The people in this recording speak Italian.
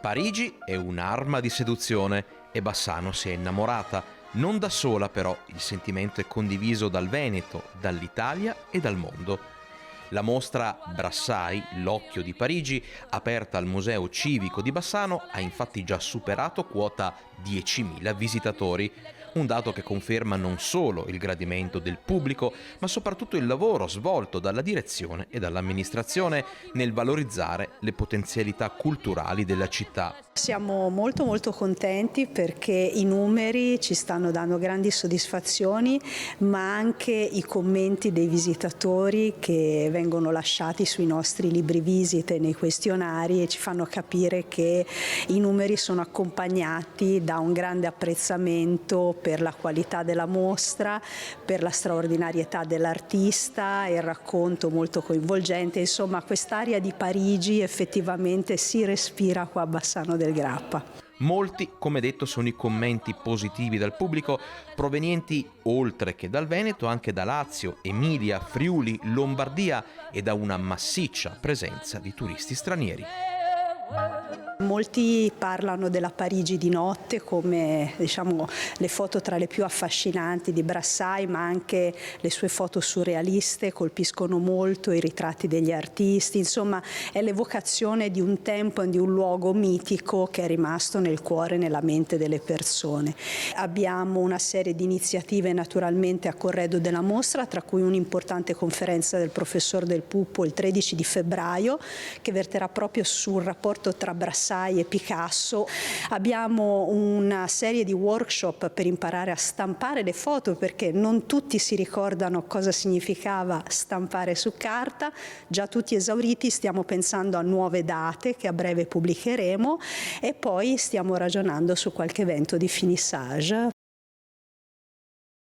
Parigi è un'arma di seduzione e Bassano si è innamorata. Non da sola però, il sentimento è condiviso dal Veneto, dall'Italia e dal mondo. La mostra Brassai, l'occhio di Parigi, aperta al Museo Civico di Bassano, ha infatti già superato quota 10.000 visitatori. Un dato che conferma non solo il gradimento del pubblico, ma soprattutto il lavoro svolto dalla direzione e dall'amministrazione nel valorizzare le potenzialità culturali della città. Siamo molto contenti perché i numeri ci stanno dando grandi soddisfazioni, ma anche i commenti dei visitatori che vengono lasciati sui nostri libri visite, nei questionari, e ci fanno capire che i numeri sono accompagnati da un grande apprezzamento per la qualità della mostra, per la straordinarietà dell'artista, il racconto molto coinvolgente. Insomma, quest'area di Parigi effettivamente si respira qua a Bassano del Grappa. Molti, come detto, sono i commenti positivi dal pubblico, provenienti oltre che dal Veneto anche da Lazio, Emilia, Friuli, Lombardia e da una massiccia presenza di turisti stranieri. Molti parlano della Parigi di notte come, le foto tra le più affascinanti di Brassai, ma anche le sue foto surrealiste colpiscono molto, i ritratti degli artisti. Insomma, è l'evocazione di un tempo e di un luogo mitico che è rimasto nel cuore e nella mente delle persone. Abbiamo una serie di iniziative naturalmente a corredo della mostra, tra cui un'importante conferenza del professor Del Pupo il 13 di febbraio, che verterà proprio sul rapporto tra Brassai e Picasso. Abbiamo una serie di workshop per imparare a stampare le foto, perché non tutti si ricordano cosa significava stampare su carta, già tutti esauriti. Stiamo pensando a nuove date che a breve pubblicheremo e poi stiamo ragionando su qualche evento di finissage